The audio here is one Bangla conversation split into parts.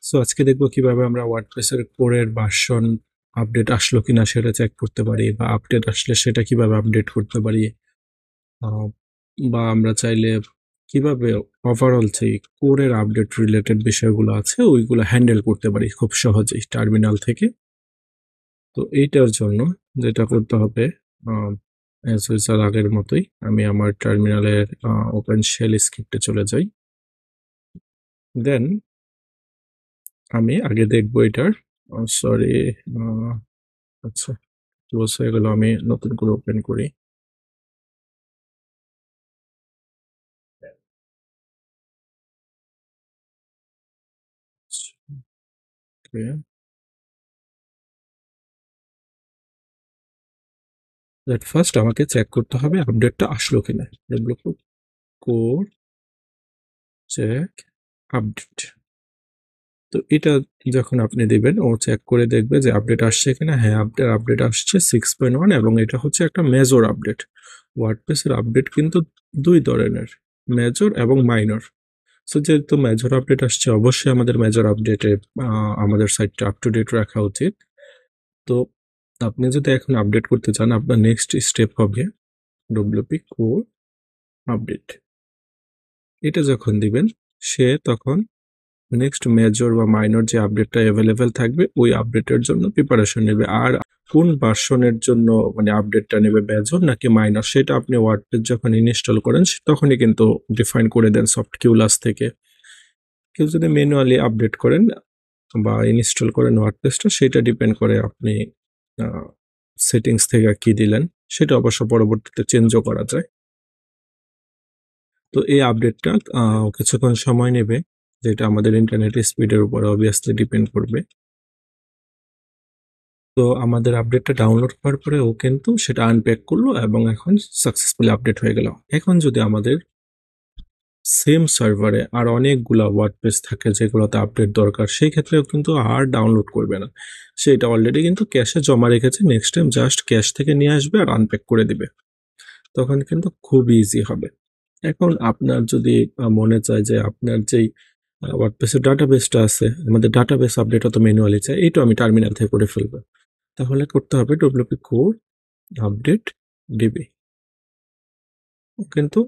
সো আজকে দেখবো কিভাবে আমরা ওয়ার্ডপ্রেসের কোরের ভার্সন আপডেট আসলো কিনা সেটা চেক করতে পারি, বা আপডেট আসলে সেটা কিভাবে আপডেট করতে পারি, আহ, বা আমরা চাইলে কিভাবে ওভারঅল যে কোরের আপডেট রিলেটেড বিষয়গুলো আছে ওইগুলো হ্যান্ডেল করতে পারি খুব সহজেই টার্মিনাল থেকে। তো এইটার জন্য যেটা করতে হবে, অ্যাজ ইউজুয়াল আগের মতোই আমি আমার টার্মিনালের ওপেন শেল স্ক্রিপ্টে চলে যাই। দেন আমি আগে দেখবো এটার, সরি, আচ্ছা, ক্লোজ হয়ে গেল, আমি নতুন করে ওপেন করি। ফার্স্ট আমাকে চেক করতে হবে আপডেটটা আসলো কিনা। ডেভেলপার কোর চেক আপডেট, তো এটা যখন আপনি দিবেন ও চেক করে দেখবে যে আপডেট আসছে কিনা। হ্যাঁ, আপডেট আসছে 6.1, এবং এটা হচ্ছে একটা মেজর আপডেট। ওয়ার্ডপ্রেসের আপডেট কিন্তু দুই ধরনের, মেজর এবং মাইনর। সো যেহেতু মেজর আপডেট আসছে, অবশ্যই আমাদের মেজর আপডেটে আমাদের সাইটটা আপ টু ডেট রাখা উচিত। তো আপনি যদি এখন আপডেট করতে চান, আপনার নেক্সট স্টেপ হবে ডব্লিউপি কোর আপডেট। এটা যখন দিবেন সে তখন নেক্সট মেজর বা মাইনর যে আপডেটটা অ্যাভেলেবেল থাকবে ওই আপডেটের জন্য প্রিপারেশন নেবে। আর কোন ভার্সনের জন্য মানে আপডেটটা নেবে, মেজর নাকি মাইনর, সেটা আপনি ওয়ার্ডপ্রেস যখন ইনস্টল করেন তখনই কিন্তু ডিফাইন করে দেন সফট কিউলাস থেকে। কেউ যদি ম্যানুয়ালি আপডেট করেন বা ইনস্টল করেন ওয়ার্ডপ্রেসটা, সেটা ডিপেন্ড করে আপনি সেটিংস থেকে কি দিলেন, সেটা অবশ্য পরবর্তীতে চেঞ্জও করা যায়। তো এই আপডেটটা কিছুক্ষণ সময় নেবে, যেটা আমাদের ইন্টারনেট স্পিডের উপর অবভিয়াসলি ডিপেন্ড করবে। তো আমাদের আপডেটটা ডাউনলোড করার পরে ও কিন্তু সেটা আনপ্যাক করলো এবং এখন সাকসেসফুলি আপডেট হয়ে গেল। এখন যদি আমাদের সেম সার্ভারে আর অনেকগুলা ওয়ার্ডপ্রেস থাকে যেগুলোতে আপডেট দরকার, সেই ক্ষেত্রেও কিন্তু আর ডাউনলোড করবে না, সেটা অলরেডি কিন্তু ক্যাশে জমা রেখেছে। নেক্সট টাইম জাস্ট ক্যাশ থেকে নিয়ে আসবে আর আনপ্যাক করে দিবে, তখন কিন্তু খুব ইজি হবে। এখন আপনার যদি মনে চায় যে আপনার যেই ওয়ার্ডপ্রেসের ডাটাবেসটা আছে, আমাদের ডাটাবেস আপডেট হতো ম্যানুয়ালি চাই, এইটা আমি টার্মিনাল থেকে করে ফেলবো। তাহলে করতে হবে ডব্লিউপি কোর আপডেট ডিবি। কিন্তু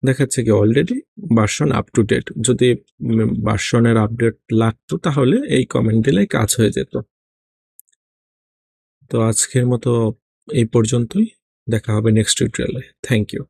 দেখাচ্ছে কি already version up to date. যদি ভার্সনের আপডেট লাগতো তাহলে এই কমেন্ট দিলে কাজ হয়ে যেত। তো আজকের মতো এই পর্যন্তই, দেখা হবে নেক্সট টিউটোরিয়ালে। Thank you.